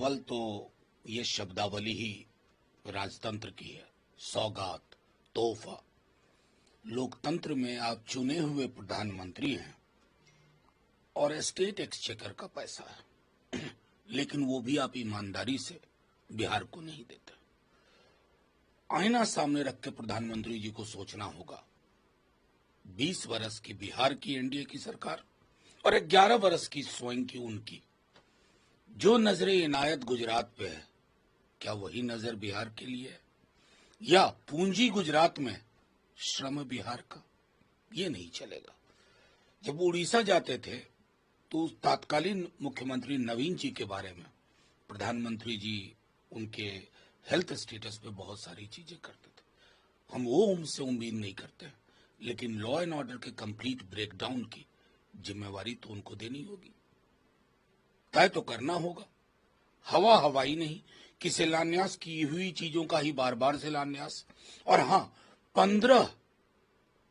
अव्वल तो ये शब्दावली ही राजतंत्र की है। सौगात, तोहफा। लोकतंत्र में आप चुने हुए प्रधानमंत्री हैं और स्टेट एक्सचेकर का पैसा है, लेकिन वो भी आप ईमानदारी से बिहार को नहीं देते। आईना सामने रख के प्रधानमंत्री जी को सोचना होगा, 20 वर्ष की बिहार की एनडीए की सरकार और 11 वर्ष की स्वयं की उनकी, जो नजर इनायत गुजरात पे है, क्या वही नजर बिहार के लिए है? या पूंजी गुजरात में श्रम बिहार का? ये नहीं चलेगा। जब उड़ीसा जाते थे तो तत्कालीन मुख्यमंत्री नवीन जी के बारे में प्रधानमंत्री जी उनके हेल्थ स्टेटस पे बहुत सारी चीजें करते थे। हम वो उनसे उम्मीद नहीं करते, लेकिन लॉ एंड ऑर्डर के कंप्लीट ब्रेकडाउन की जिम्मेवारी तो उनको देनी होगी, तय तो करना होगा। हवा हवाई नहीं कि शिलान्यास की हुई चीजों का ही बार बार शिलान्यास। और हाँ, 15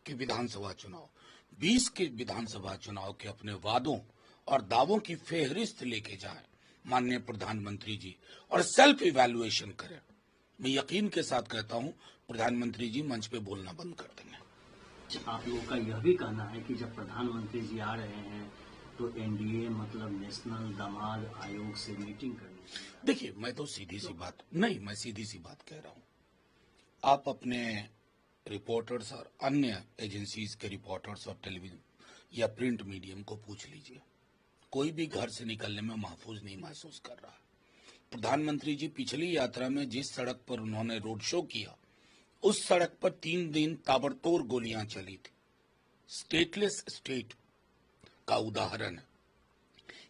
के विधानसभा चुनाव, 20 के विधानसभा चुनाव के अपने वादों और दावों की फेहरिस्त लेके जाएं माननीय प्रधानमंत्री जी और सेल्फ इवैल्यूएशन करें। मैं यकीन के साथ कहता हूं प्रधानमंत्री जी मंच पे बोलना बंद कर देंगे। आप लोगों का यह भी कहना है कि जब प्रधानमंत्री जी आ रहे हैं तो एनडीए मतलब नेशनल दामाद आयोग से मीटिंग करनी चाहिए। देखिए, मैं तो सीधी सी बात कह रहा हूं। आप अपने रिपोर्टर्स और अन्य एजेंसीज के रिपोर्टर्स और टेलीविजन या प्रिंट मीडियम को पूछ लीजिए, कोई भी घर से निकलने में महफूज नहीं महसूस कर रहा। प्रधानमंत्री जी पिछली यात्रा में जिस सड़क पर उन्होंने रोड शो किया, उस सड़क पर 3 दिन ताबड़तोड़ गोलियां चली थी। स्टेटलेस स्टेट का उदाहरण है।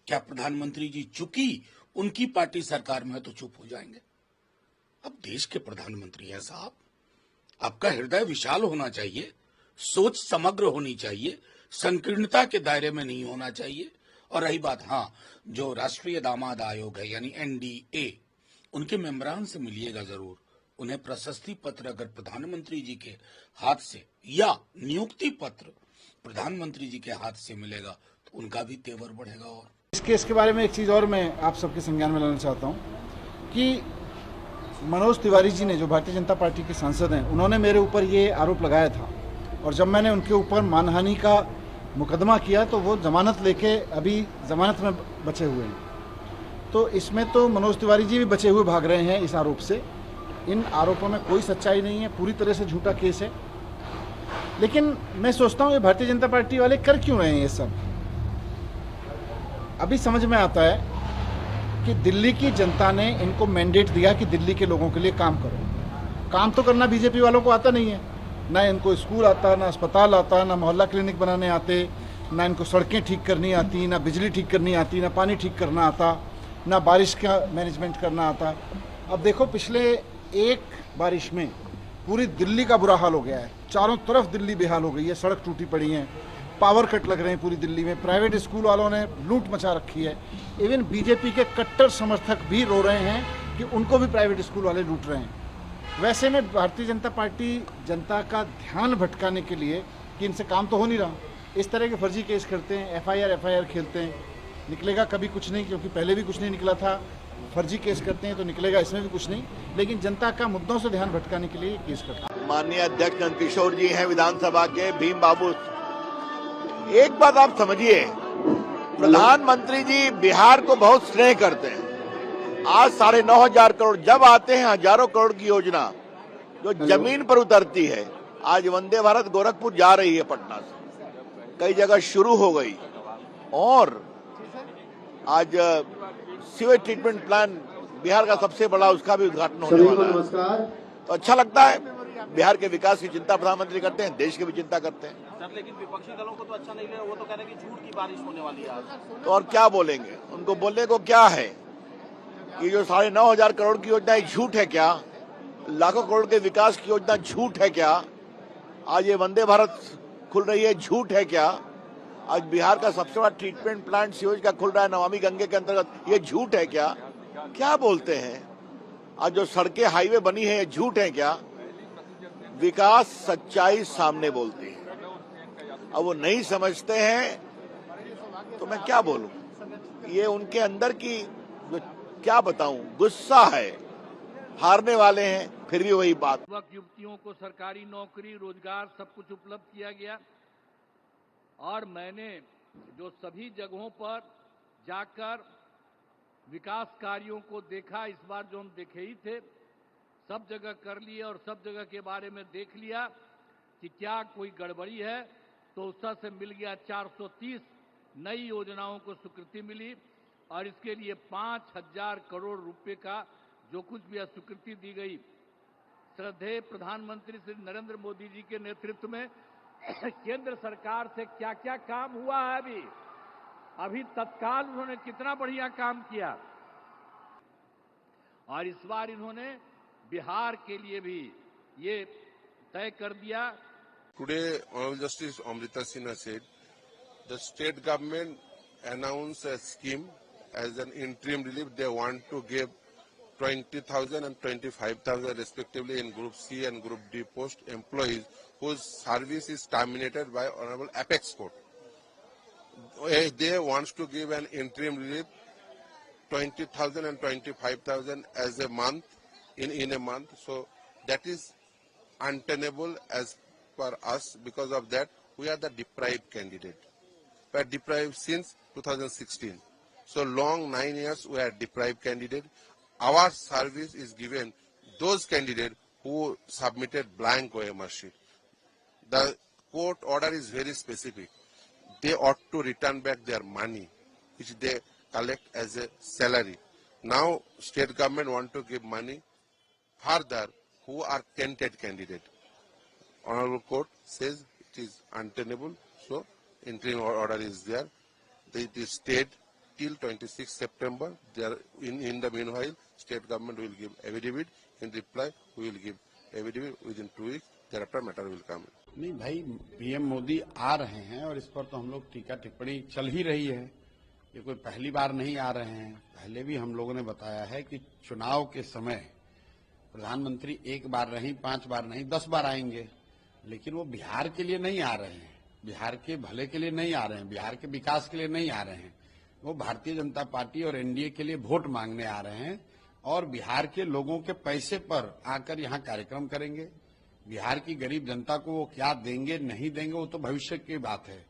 क्या प्रधानमंत्री जी चूंकि उनकी पार्टी सरकार में है तो चुप हो जाएंगे? अब देश के प्रधानमंत्री हैं साहब, आपका हृदय विशाल होना चाहिए, सोच समग्र होनी चाहिए, संकीर्णता के दायरे में नहीं होना चाहिए। और रही बात, हाँ, जो राष्ट्रीय दामाद आयोग है यानी एनडीए, उनके मेंबरान से मिलिएगा जरूर। उन्हें प्रशस्ति पत्र अगर प्रधानमंत्री जी के हाथ से या नियुक्ति पत्र प्रधानमंत्री जी के हाथ से मिलेगा तो उनका भी तेवर बढ़ेगा। और इस केस के बारे में एक चीज और मैं आप सबके संज्ञान में लाना चाहता हूं कि मनोज तिवारी जी ने, जो भारतीय जनता पार्टी के सांसद हैं, उन्होंने मेरे ऊपर ये आरोप लगाया था और जब मैंने उनके ऊपर मानहानि का मुकदमा किया तो वो जमानत लेके अभी जमानत में बचे हुए हैं। तो इसमें तो मनोज तिवारी जी भी बचे हुए भाग रहे हैं इस आरोप से। इन आरोपों में कोई सच्चाई नहीं है, पूरी तरह से झूठा केस है। लेकिन मैं सोचता हूँ ये भारतीय जनता पार्टी वाले कर क्यों रहे हैं ये सब? अभी समझ में आता है कि दिल्ली की जनता ने इनको मैंडेट दिया कि दिल्ली के लोगों के लिए काम करो। काम तो करना बीजेपी वालों को आता नहीं है। ना इनको स्कूल आता, ना अस्पताल आता, ना मोहल्ला क्लिनिक बनाने आते, ना इनको सड़कें ठीक करनी आती, ना बिजली ठीक करनी आती, ना पानी ठीक करना आता, ना बारिश का मैनेजमेंट करना आता। अब देखो, पिछले एक बारिश में पूरी दिल्ली का बुरा हाल हो गया है। चारों तरफ दिल्ली बेहाल हो गई है, सड़क टूटी पड़ी हैं, पावर कट लग रहे हैं पूरी दिल्ली में, प्राइवेट स्कूल वालों ने लूट मचा रखी है। इवन बीजेपी के कट्टर समर्थक भी रो रहे हैं कि उनको भी प्राइवेट स्कूल वाले लूट रहे हैं। वैसे में भारतीय जनता पार्टी जनता का ध्यान भटकाने के लिए कि इनसे काम तो हो नहीं रहा, इस तरह के फर्जी केस करते हैं, एफआईआर खेलते हैं। निकलेगा कभी कुछ नहीं, क्योंकि पहले भी कुछ नहीं निकला था। फर्जी केस करते हैं तो निकलेगा इसमें भी कुछ नहीं, लेकिन जनता का मुद्दों से ध्यान भटकाने के लिए केस करते हैं। माननीय अध्यक्ष नंदकिशोर जी हैं विधानसभा के, भीम बाबू, एक बात आप समझिए, प्रधानमंत्री जी बिहार को बहुत स्नेह करते हैं। आज 9,500 करोड़ जब आते हैं, हजारों करोड़ की योजना जो जमीन पर उतरती है। आज वंदे भारत गोरखपुर जा रही है पटना से, कई जगह शुरू हो गई, और आज सीवेज ट्रीटमेंट प्लान बिहार का सबसे बड़ा, उसका भी उद्घाटन होने वाला है। तो अच्छा लगता है, बिहार के विकास की चिंता प्रधानमंत्री करते हैं, देश की भी चिंता करते हैं। सर, लेकिन विपक्षी दलों को तो अच्छा नहीं लगा, वो तो कह रहे हैं कि झूठ की बारिश होने वाली है आज। तो और क्या बोलेंगे? उनको बोलने को क्या है कि जो 9,500 करोड़ की योजना झूठ है क्या? लाखों करोड़ के विकास की योजना झूठ है क्या? आज ये वंदे भारत खुल रही है, झूठ है क्या? आज बिहार का सबसे बड़ा ट्रीटमेंट प्लांट सीवेज का खुल रहा है नमामि गंगे के अंतर्गत, ये झूठ है क्या? क्या बोलते हैं? आज जो सड़कें हाईवे बनी है, ये झूठ है क्या? विकास सच्चाई सामने बोलती है। अब वो नहीं समझते हैं तो मैं क्या बोलूं? ये उनके अंदर की जो क्या बताऊं, गुस्सा है। हारने वाले हैं, फिर भी वही बात। युवक युवतियों को सरकारी नौकरी, रोजगार सब कुछ उपलब्ध किया गया। और मैंने जो सभी जगहों पर जाकर विकास कार्यों को देखा, इस बार जो हम देखे ही थे, सब जगह कर लिए और सब जगह के बारे में देख लिया कि क्या कोई गड़बड़ी है, तो उससे से मिल गया 430 नई योजनाओं को स्वीकृति मिली और इसके लिए 5,000 करोड़ रुपए का जो कुछ भी स्वीकृति दी गई। श्रद्धेय प्रधानमंत्री श्री नरेंद्र मोदी जी के नेतृत्व में केंद्र सरकार से क्या क्या काम हुआ है, अभी तत्काल उन्होंने कितना बढ़िया काम किया। और इस बार इन्होंने बिहार के लिए भी ये तय कर दिया। Today, Honorable Justice Amrita Sinha said, the state government announced a scheme as an interim relief. They want to give 20,000 and 25,000 respectively in Group C and Group D post employees whose service is terminated by Honorable Apex Court. They want to give an interim relief 20,000 and 25,000 as a month, in a month. So that is untenable as for us. Because of that, we are the deprived candidate. We are deprived since 2016. So long 9 years we are deprived candidate. Our service is given those candidates who submitted blank OMR sheet. The court order is very specific. They ought to return back their money, which they collect as a salary. Now state government want to give money further who are tainted candidate. Honorable Court says it is untenable, so interim order is there. It is stayed till 26 September. There, in the meanwhile, state government will give affidavit. In reply, we will give affidavit within 2 weeks. Thereafter, matter will come. नहीं भाई, PM Modi आ रहे हैं और इस पर तो हम लोग टीका टिप्पणी चल ही रही है। ये कोई पहली बार नहीं आ रहे हैं। पहले भी हम लोगों ने बताया है कि चुनाव के समय प्रधानमंत्री एक बार नहीं, 5 बार नहीं, 10 बार आएंगे, लेकिन वो बिहार के लिए नहीं आ रहे हैं, बिहार के भले के लिए नहीं आ रहे हैं, बिहार के विकास के लिए नहीं आ रहे हैं। वो भारतीय जनता पार्टी और एनडीए के लिए वोट मांगने आ रहे हैं और बिहार के लोगों के पैसे पर आकर यहाँ कार्यक्रम करेंगे। बिहार की गरीब जनता को वो क्या देंगे नहीं देंगे वो तो भविष्य की बात है,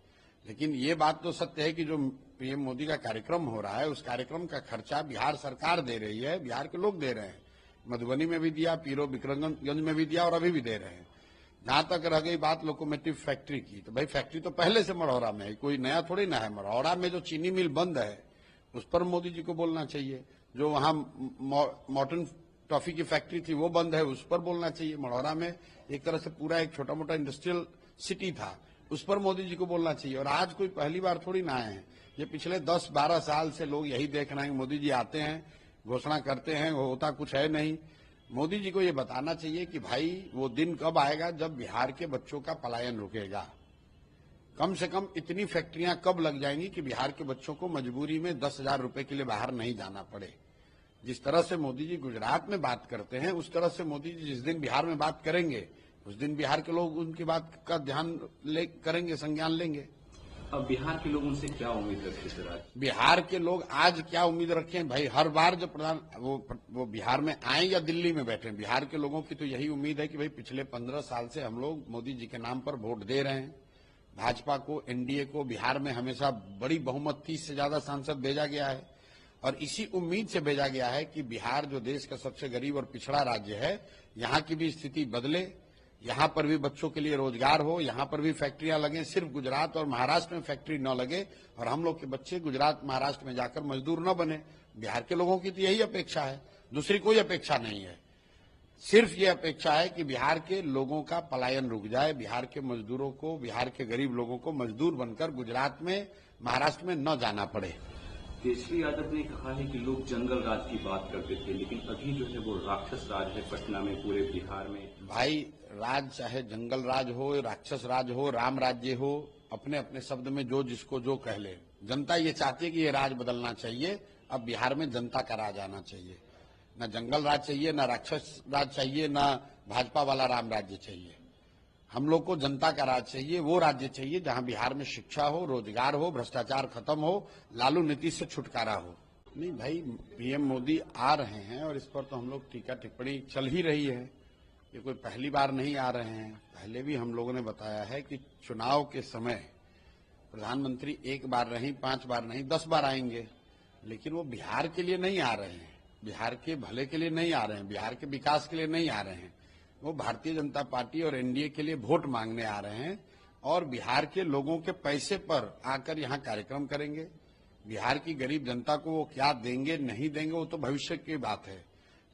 लेकिन ये बात तो सत्य है कि जो पीएम मोदी का कार्यक्रम हो रहा है, उस कार्यक्रम का खर्चा बिहार सरकार दे रही है, बिहार के लोग दे रहे हैं। मधुबनी में भी दिया, पीरो विक्रमगंज में भी दिया और अभी भी दे रहे हैं। जहां तक रह गई बात लोकोमोटिव फैक्ट्री की, तो भाई फैक्ट्री तो पहले से मढ़ौरा में है, कोई नया थोड़ी ना है। मढ़ौरा में जो चीनी मिल बंद है उस पर मोदी जी को बोलना चाहिए। जो वहां मॉर्टन टॉफी की फैक्ट्री थी वो बंद है, उस पर बोलना चाहिए। मढ़ौरा में एक तरह से पूरा एक छोटा मोटा इंडस्ट्रियल सिटी था, उस पर मोदी जी को बोलना चाहिए। और आज कोई पहली बार थोड़ी ना आए हैं, ये पिछले 10-12 साल से लोग यही देख रहे हैं कि मोदी जी आते हैं, घोषणा करते हैं, होता कुछ है नहीं। मोदी जी को ये बताना चाहिए कि भाई वो दिन कब आएगा जब बिहार के बच्चों का पलायन रुकेगा। कम से कम इतनी फैक्ट्रियां कब लग जाएंगी कि बिहार के बच्चों को मजबूरी में 10,000 रुपए के लिए बाहर नहीं जाना पड़े। जिस तरह से मोदी जी गुजरात में बात करते हैं, उस तरह से मोदी जी जिस दिन बिहार में बात करेंगे उस दिन बिहार के लोग उनकी बात का ध्यान करेंगे, संज्ञान लेंगे। अब बिहार के लोग उनसे क्या उम्मीद रखते सर? बिहार के लोग आज क्या उम्मीद रखें भाई? हर बार जब प्रधान वो बिहार में आए या दिल्ली में बैठे, बिहार के लोगों की तो यही उम्मीद है कि भाई पिछले 15 साल से हम लोग मोदी जी के नाम पर वोट दे रहे हैं। भाजपा को, एनडीए को बिहार में हमेशा बड़ी बहुमत 30 से ज्यादा सांसद भेजा गया है और इसी उम्मीद से भेजा गया है कि बिहार जो देश का सबसे गरीब और पिछड़ा राज्य है, यहाँ की भी स्थिति बदले, यहाँ पर भी बच्चों के लिए रोजगार हो, यहाँ पर भी फैक्ट्रियां लगे। सिर्फ गुजरात और महाराष्ट्र में फैक्ट्री न लगे और हम लोग के बच्चे गुजरात महाराष्ट्र में जाकर मजदूर न बने। बिहार के लोगों की तो यही अपेक्षा है, दूसरी कोई अपेक्षा नहीं है। सिर्फ ये अपेक्षा है कि बिहार के लोगों का पलायन रुक जाए, बिहार के मजदूरों को, बिहार के गरीब लोगों को मजदूर बनकर गुजरात में, महाराष्ट्र में न जाना पड़े। केजरी यादव ने कहा है कि लोग जंगल राज की बात करते थे, लेकिन अभी जो है वो राक्षस राज है पटना में, पूरे बिहार में। भाई राज चाहे जंगल राज हो, राक्षस राज हो, राम राज्य हो, अपने अपने शब्द में जो जिसको जो कह ले। जनता ये चाहती है कि ये राज बदलना चाहिए। अब बिहार में जनता का राज आना चाहिए, न जंगल राज चाहिए, न राक्षस राज चाहिए, न भाजपा वाला राम राज्य चाहिए। हम लोग को जनता का राज चाहिए, वो राज्य चाहिए जहां बिहार में शिक्षा हो, रोजगार हो, भ्रष्टाचार खत्म हो, लालू नीति से छुटकारा हो। नहीं भाई, पीएम मोदी आ रहे हैं और इस पर तो हम लोग टीका टिप्पणी चल ही रही है। ये कोई पहली बार नहीं आ रहे हैं। पहले भी हम लोगों ने बताया है कि चुनाव के समय प्रधानमंत्री एक बार नहीं, 5 बार नहीं, 10 बार आएंगे, लेकिन वो बिहार के लिए नहीं आ रहे हैं, बिहार के भले के लिए नहीं आ रहे हैं, बिहार के विकास के लिए नहीं आ रहे हैं। वो भारतीय जनता पार्टी और एनडीए के लिए वोट मांगने आ रहे हैं और बिहार के लोगों के पैसे पर आकर यहाँ कार्यक्रम करेंगे। बिहार की गरीब जनता को वो क्या देंगे नहीं देंगे वो तो भविष्य की बात है,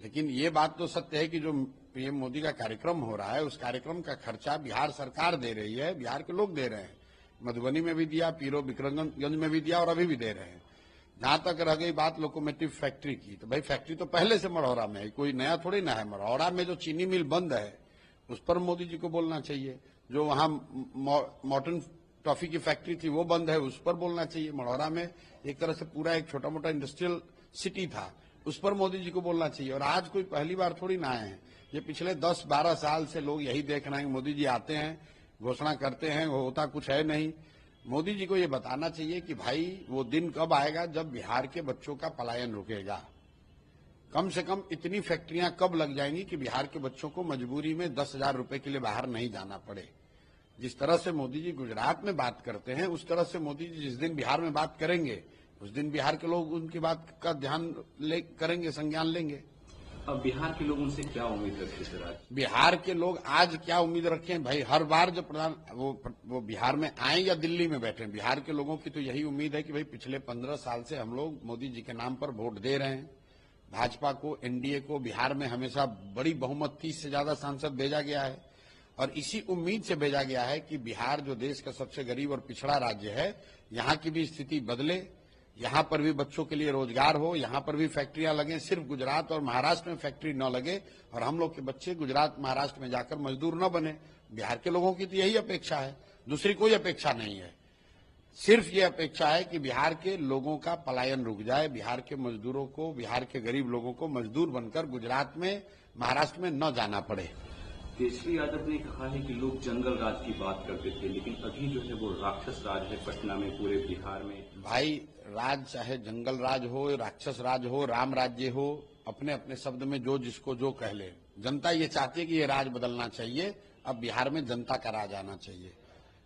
लेकिन ये बात तो सत्य है कि जो पीएम मोदी का कार्यक्रम हो रहा है उस कार्यक्रम का खर्चा बिहार सरकार दे रही है, बिहार के लोग दे रहे हैं। मधुबनी में भी दिया, पीरो विक्रमगंज में भी दिया और अभी भी दे रहे हैं। जहां तक रह गई बात लोकोमोटिव फैक्ट्री की, तो भाई फैक्ट्री तो पहले से मढ़ौरा में है, कोई नया थोड़ी ना है। मढ़ौरा में जो चीनी मिल बंद है उस पर मोदी जी को बोलना चाहिए। जो वहां मॉर्टन टॉफी की फैक्ट्री थी वो बंद है, उस पर बोलना चाहिए। मढ़ौरा में एक तरह से पूरा एक छोटा मोटा इंडस्ट्रियल सिटी था, उस पर मोदी जी को बोलना चाहिए। और आज कोई पहली बार थोड़ी ना आए हैं, ये पिछले 10-12 साल से लोग यही देख रहे हैं कि मोदी जी आते हैं, घोषणा करते हैं, होता कुछ है नहीं। मोदी जी को ये बताना चाहिए कि भाई वो दिन कब आएगा जब बिहार के बच्चों का पलायन रुकेगा। कम से कम इतनी फैक्ट्रियां कब लग जाएंगी कि बिहार के बच्चों को मजबूरी में 10,000 रुपए के लिए बाहर नहीं जाना पड़े। जिस तरह से मोदी जी गुजरात में बात करते हैं उस तरह से मोदी जी जिस दिन बिहार में बात करेंगे उस दिन बिहार के लोग उनकी बात का ध्यान करेंगे, संज्ञान लेंगे। अब बिहार के लोग उनसे क्या उम्मीद रखते सर? आज बिहार के लोग आज क्या उम्मीद रखें भाई? हर बार जब वो बिहार में आए या दिल्ली में बैठे, बिहार के लोगों की तो यही उम्मीद है कि भाई पिछले 15 साल से हम लोग मोदी जी के नाम पर वोट दे रहे हैं। भाजपा को, एनडीए को बिहार में हमेशा बड़ी बहुमत 30 से ज्यादा सांसद भेजा गया है और इसी उम्मीद से भेजा गया है कि बिहार जो देश का सबसे गरीब और पिछड़ा राज्य है, यहाँ की भी स्थिति बदले, यहाँ पर भी बच्चों के लिए रोजगार हो, यहाँ पर भी फैक्ट्रियां लगे। सिर्फ गुजरात और महाराष्ट्र में फैक्ट्री न लगे और हम लोग के बच्चे गुजरात महाराष्ट्र में जाकर मजदूर न बने। बिहार के लोगों की तो यही अपेक्षा है, दूसरी कोई अपेक्षा नहीं है। सिर्फ ये अपेक्षा है कि बिहार के लोगों का पलायन रुक जाए, बिहार के मजदूरों को, बिहार के गरीब लोगों को मजदूर बनकर गुजरात में, महाराष्ट्र में न जाना पड़े। केजरी यादव ने कहा है कि लोग जंगल राज की बात करते थे, लेकिन अभी जो है वो राक्षस राज है पटना में, पूरे बिहार में। भाई राज चाहे जंगल राज हो, राक्षस राज हो, राम राज्य हो, अपने अपने शब्द में जो जिसको जो कह ले। जनता ये चाहती है कि ये राज बदलना चाहिए। अब बिहार में जनता का राज आना चाहिए,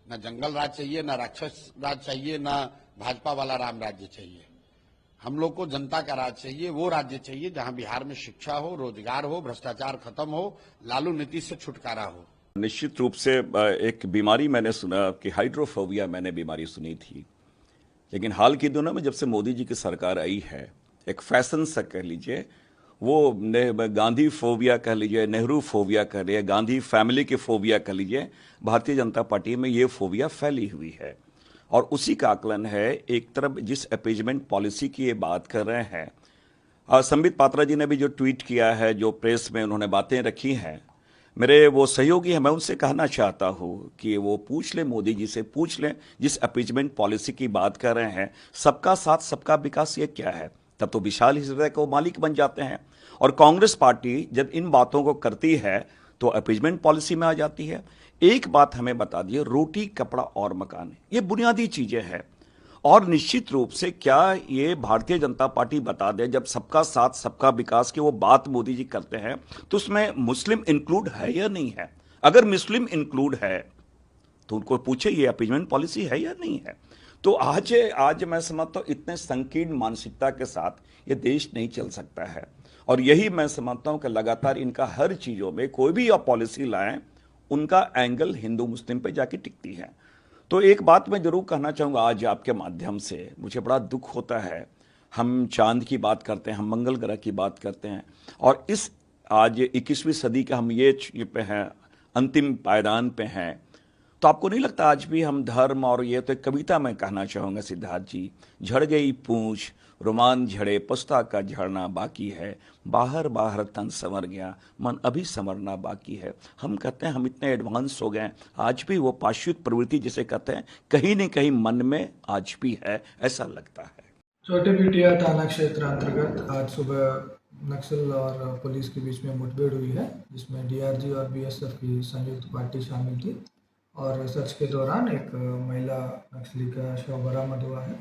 न जंगल राज चाहिए, न राक्षस राज चाहिए, न भाजपा वाला राम राज्य चाहिए। हम लोग को जनता का राज चाहिए, वो राज्य चाहिए जहां बिहार में शिक्षा हो, रोजगार हो, भ्रष्टाचार खत्म हो, लालू नीति से छुटकारा हो। निश्चित रूप से एक बीमारी मैंने सुना कि हाइड्रोफोबिया मैंने बीमारी सुनी थी, लेकिन हाल के दिनों में जब से मोदी जी की सरकार आई है, एक फैशन सा कह लीजिए, वो गांधी फोबिया कह लीजिए, नेहरू फोबिया कह लीजिए, गांधी फैमिली की फोबिया कह लीजिए, भारतीय जनता पार्टी में ये फोबिया फैली हुई है। और उसी का आकलन है। एक तरफ जिस अपीजमेंट पॉलिसी की ये बात कर रहे हैं, संबित पात्रा जी ने भी जो ट्वीट किया है, जो प्रेस में उन्होंने बातें रखी हैं, मेरे वो सहयोगी हैं, मैं उनसे कहना चाहता हूं कि वो पूछ लें, मोदी जी से पूछ लें, जिस अपीजमेंट पॉलिसी की बात कर रहे हैं, सबका साथ सबका विकास, ये क्या है? तब तो विशाल हृदय को मालिक बन जाते हैं। और कांग्रेस पार्टी जब इन बातों को करती है तो अपीजमेंट पॉलिसी में आ जाती है। एक बात हमें बता दिए, रोटी कपड़ा और मकान, ये बुनियादी चीजें हैं। और निश्चित रूप से क्या ये भारतीय जनता पार्टी बता दे, जब सबका साथ सबका विकास की वो बात मोदी जी करते हैं तो उसमें मुस्लिम इंक्लूड है या नहीं है? अगर मुस्लिम इंक्लूड है तो उनको पूछे ये अपीजमेंट पॉलिसी है या नहीं है। तो आज मैं समझता हूं इतने संकीर्ण मानसिकता के साथ ये देश नहीं चल सकता है। और यही मैं समझता हूं कि लगातार इनका हर चीजों में कोई भी आप पॉलिसी लाएं, उनका एंगल हिंदू मुस्लिम पे जाके टिकती है। तो एक बात मैं जरूर कहना चाहूंगा आज आपके माध्यम से, मुझे बड़ा दुख होता है, हम चांद की बात करते हैं, हम मंगल ग्रह की बात करते हैं, और इस आज 21वीं सदी के हम ये पे हैं, अंतिम पायदान पे हैं। तो आपको नहीं लगता आज भी हम धर्म, और ये तो एक कविता मैं कहना चाहूंगा सिद्धार्थ जी, झड़ गई पूंछ रोमान झड़े, पछता का झड़ना बाकी है, बाहर बाहर तन संवर गया, मन अभी संवरना बाकी है। हम कहते हैं हम इतने एडवांस हो गए, आज भी वो पाश्चात्य प्रवृत्ति जिसे कहते हैं कहीं न कहीं मन में आज भी है, ऐसा लगता है। छोटे बिटिया थाना क्षेत्र अंतर्गत आज सुबह नक्सल और पुलिस के बीच में मुठभेड़ हुई है, जिसमें डीआरजी और बीएसएफ की संयुक्त पार्टी शामिल थी। और सर्च के दौरान एक महिला नक्सली का शव बरामद हुआ है।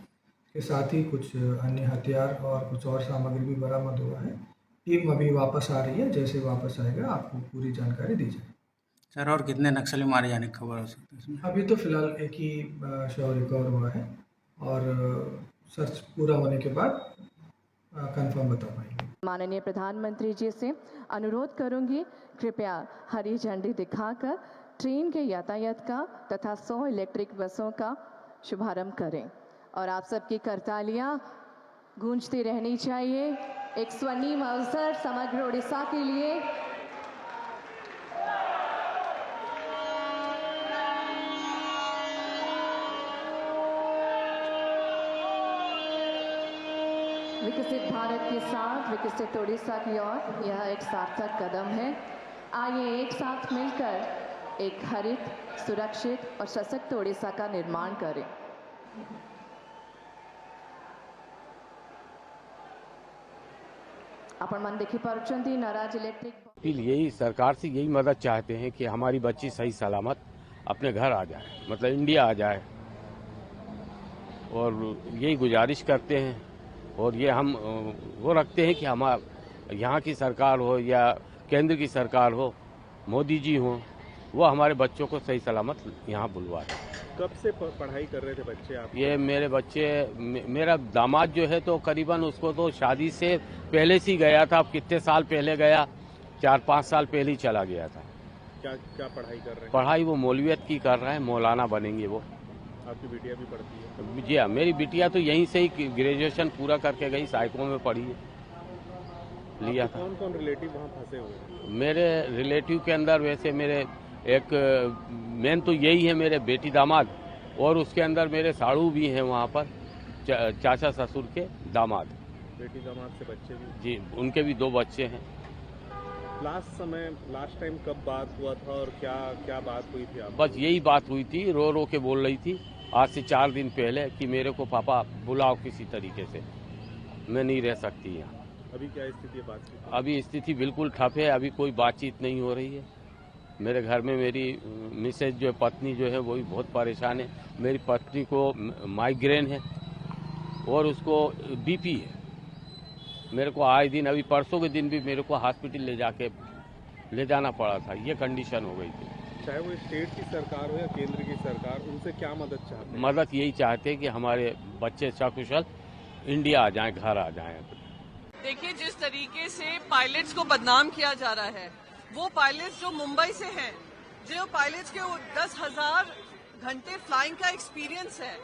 के साथ ही कुछ अन्य हथियार और कुछ और सामग्री भी बरामद हुआ है। टीम अभी वापस आ रही है, जैसे वापस आएगा आपको पूरी जानकारी दी जाएगी। सर, और कितने नक्सली मारे जाने की खबर हो सकती है इसमें? अभी तो फिलहाल एक ही शव रिकवर हुआ है और सर्च पूरा होने के बाद कंफर्म बता पाएंगे। माननीय प्रधानमंत्री जी से अनुरोध करूंगी, कृपया हरी झंडी दिखाकर ट्रेन के यातायात का तथा 100 इलेक्ट्रिक बसों का शुभारंभ करें और आप सबकी करतालियां गूंजती रहनी चाहिए। एक स्वर्णिम अवसर समग्र उड़ीसा के लिए। विकसित भारत के साथ विकसित उड़ीसा की ओर यह एक सार्थक कदम है। आइए एक साथ मिलकर एक हरित, सुरक्षित और सशक्त उड़ीसा का निर्माण करें। अपन मन देखी पारुचंदी नाराज इलेक्ट्रिक यही सरकार से यही मदद चाहते हैं कि हमारी बच्ची सही सलामत अपने घर आ जाए, मतलब इंडिया आ जाए, और यही गुजारिश करते हैं। और ये हम वो रखते हैं कि हम यहाँ की सरकार हो या केंद्र की सरकार हो, मोदी जी हो, वो हमारे बच्चों को सही सलामत यहाँ बुलवा दें। कब से पढ़ाई कर रहे थे बच्चे आप? ये मेरे बच्चे, मेरा दामाद जो है तो करीबन उसको तो शादी से पहले से ही गया था। अब कितने साल पहले गया, 4-5 साल पहले ही चला गया था। क्या पढ़ाई कर रहे हैं? पढ़ाई वो मौलवियत की कर रहे हैं, मौलाना बनेंगे वो। आपकी बिटिया भी पढ़ती है? जी हाँ, मेरी बिटिया तो यहीं से ही ग्रेजुएशन पूरा करके गई, साइको में पढ़ी है, लिया था। कौन कौन रिलेटिव वहाँ फंसे हुए हैं? मेरे रिलेटिव के अंदर वैसे मेरे एक मेन तो यही है, मेरे बेटी दामाद, और उसके अंदर मेरे साड़ू भी हैं वहाँ पर, चाचा ससुर के दामाद। बेटी दामाद से बच्चे भी? जी, उनके भी 2 बच्चे हैं। लास्ट टाइम कब बात हुआ था और क्या बात हुई थी आप? बस यही बात हुई थी, रो रो के बोल रही थी आज से 4 दिन पहले कि मेरे को पापा बुलाओ किसी तरीके से, मैं नहीं रह सकती यहाँ। अभी क्या स्थिति है बातचीत? अभी स्थिति बिल्कुल ठप है, अभी कोई बातचीत नहीं हो रही है। मेरे घर में मेरी मिसेज जो है, पत्नी जो है, वो भी बहुत परेशान है। मेरी पत्नी को माइग्रेन है और उसको बीपी है। मेरे को आए दिन, अभी परसों के दिन भी मेरे को हॉस्पिटल ले जाना पड़ा था, ये कंडीशन हो गई थी। चाहे वो स्टेट की सरकार हो या केंद्र की सरकार, उनसे क्या मदद चाहते हैं? मदद यही चाहते हैं कि हमारे बच्चे सकुशल इंडिया आ जाएं, घर आ जाएं। देखिए, जिस तरीके से पायलट्स को बदनाम किया जा रहा है, वो पायलट्स जो मुंबई से हैं, जो पायलट्स के 10,000 घंटे फ्लाइंग का एक्सपीरियंस है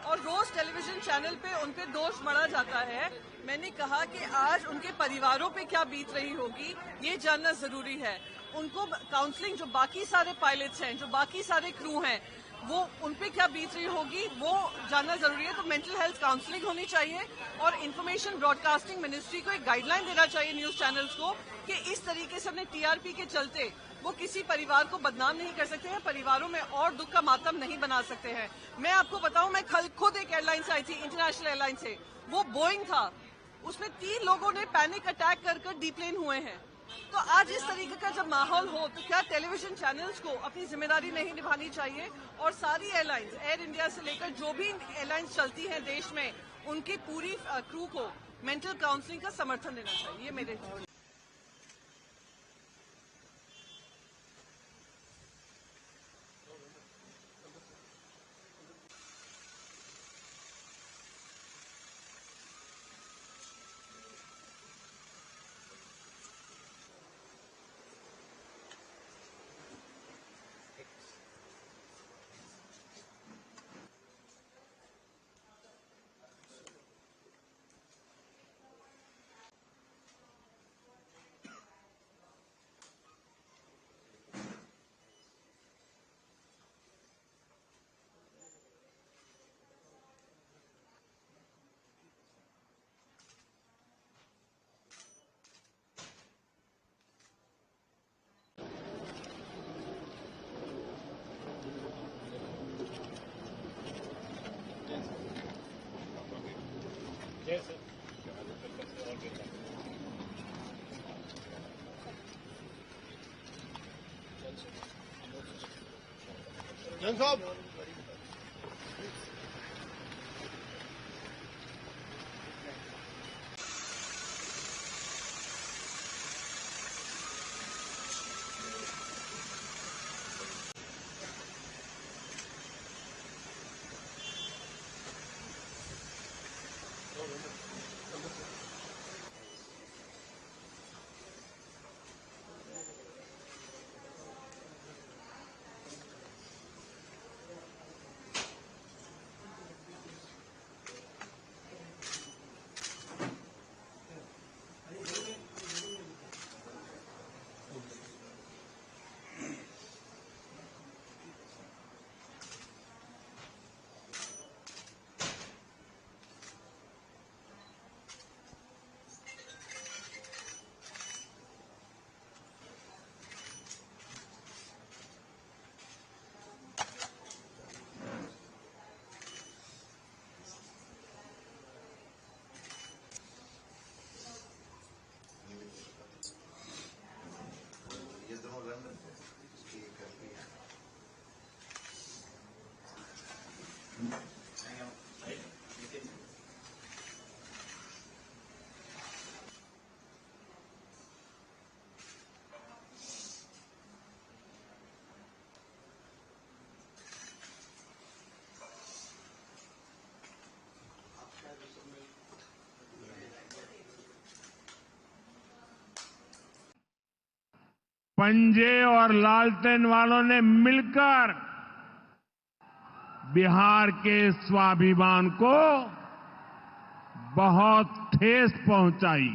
और रोज टेलीविजन चैनल पे उन पे दोष मढ़ा जाता है। मैंने कहा कि आज उनके परिवारों पे क्या बीत रही होगी, ये जानना जरूरी है। उनको काउंसलिंग, जो बाकी सारे पायलट्स हैं, जो बाकी सारे क्रू हैं, वो उन पे क्या बीत रही होगी वो जानना जरूरी है। तो मेंटल हेल्थ काउंसलिंग होनी चाहिए और इंफॉर्मेशन ब्रॉडकास्टिंग मिनिस्ट्री को एक गाइडलाइन देना चाहिए न्यूज चैनल्स को कि इस तरीके से अपने टीआरपी के चलते वो किसी परिवार को बदनाम नहीं कर सकते हैं, परिवारों में और दुख का मातम नहीं बना सकते हैं। मैं आपको बताऊं, मैं खुद एक एयरलाइन से आई थी, इंटरनेशनल एयरलाइन से, वो बोइंग था, उसमें 3 लोगों ने पैनिक अटैक कर डिप्लेन हुए हैं। तो आज इस तरीके का जब माहौल हो तो क्या टेलीविजन चैनल्स को अपनी जिम्मेदारी नहीं निभानी चाहिए और सारी एयरलाइंस, एयर इंडिया से लेकर जो भी एयरलाइंस चलती हैं देश में, उनकी पूरी क्रू को मेंटल काउंसलिंग का समर्थन देना चाहिए। ये मेरे जन साहब पंजे और लालटेन वालों ने मिलकर बिहार के स्वाभिमान को बहुत ठेस पहुंचाई।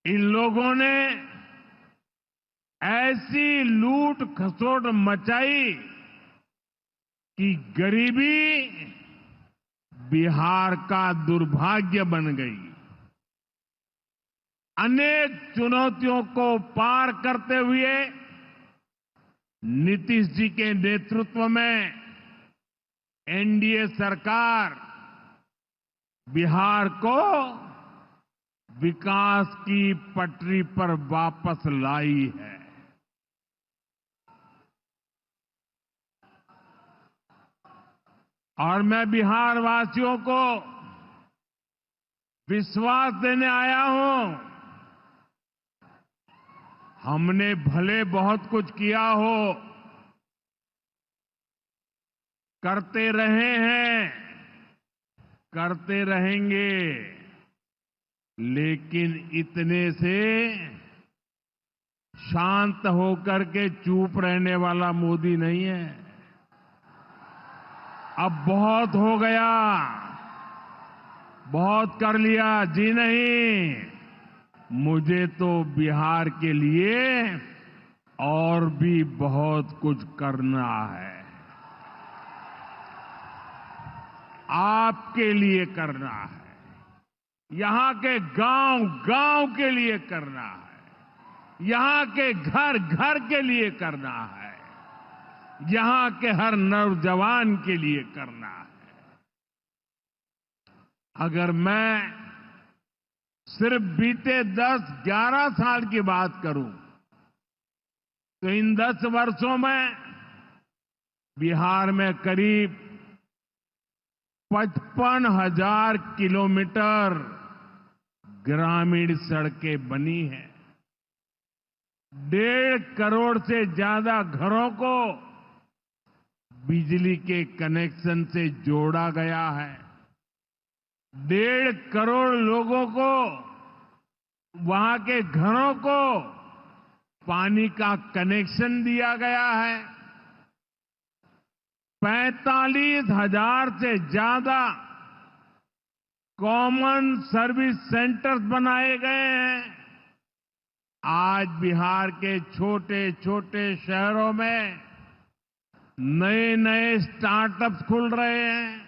इन लोगों ने ऐसी लूट खसोट मचाई कि गरीबी बिहार का दुर्भाग्य बन गई। अनेक चुनौतियों को पार करते हुए नीतीश जी के नेतृत्व में एनडीए सरकार बिहार को विकास की पटरी पर वापस लाई है। और मैं बिहार वासियों को विश्वास देने आया हूं, हमने भले बहुत कुछ किया हो, करते रहे हैं, करते रहेंगे, लेकिन इतने से शांत होकर के चुप रहने वाला मोदी नहीं है। अब बहुत हो गया, बहुत कर लिया जी नहीं, मुझे तो बिहार के लिए और भी बहुत कुछ करना है, आपके लिए करना है, यहां के गांव गांव के लिए करना है, यहां के घर घर के लिए करना है, यहां के हर नौजवान के लिए करना है। अगर मैं सिर्फ बीते 10-11 साल की बात करूं तो इन 10 वर्षों में बिहार में करीब 55,000 किलोमीटर ग्रामीण सड़कें बनी हैं। 1.5 करोड़ से ज्यादा घरों को बिजली के कनेक्शन से जोड़ा गया है। 1.5 करोड़ लोगों को, वहां के घरों को पानी का कनेक्शन दिया गया है। 45,000 से ज्यादा कॉमन सर्विस सेंटर्स बनाए गए हैं। आज बिहार के छोटे छोटे शहरों में नए नए स्टार्टअप्स खुल रहे हैं।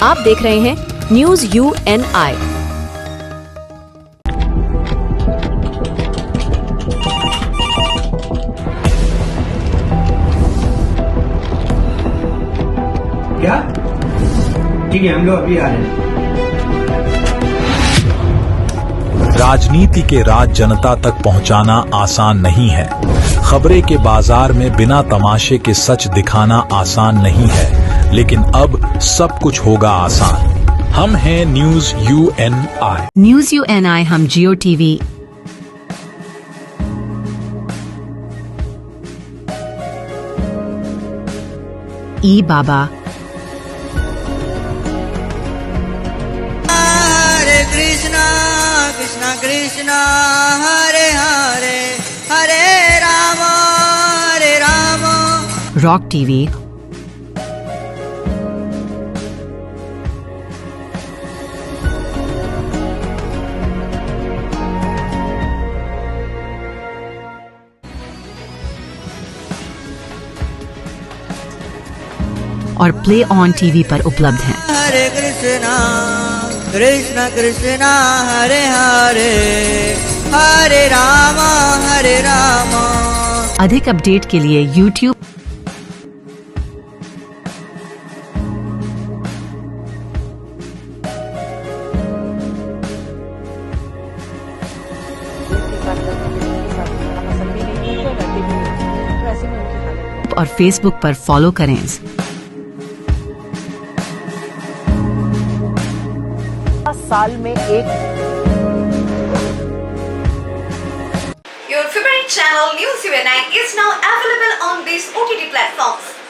आप देख रहे हैं न्यूज UNI। क्या? ठीक है, हम लोग अभी आ रहे हैं। राजनीति के राज जनता तक पहुंचाना आसान नहीं है। खबरें के बाजार में बिना तमाशे के सच दिखाना आसान नहीं है, लेकिन अब सब कुछ होगा आसान। हम हैं न्यूज UNI। न्यूज UNI हम जियो TV, बाबा, हरे कृष्णा कृष्णा कृष्णा हरे हरे हरे राम रॉक TV, और प्ले ऑन TV पर उपलब्ध हैं। हरे कृष्णा कृष्णा कृष्णा हरे हरे हरे राम हरे राम। अधिक अपडेट के लिए YouTube और Facebook पर फॉलो करें। साल में एक Your favorite channel News UNI is now available on these OTT platforms.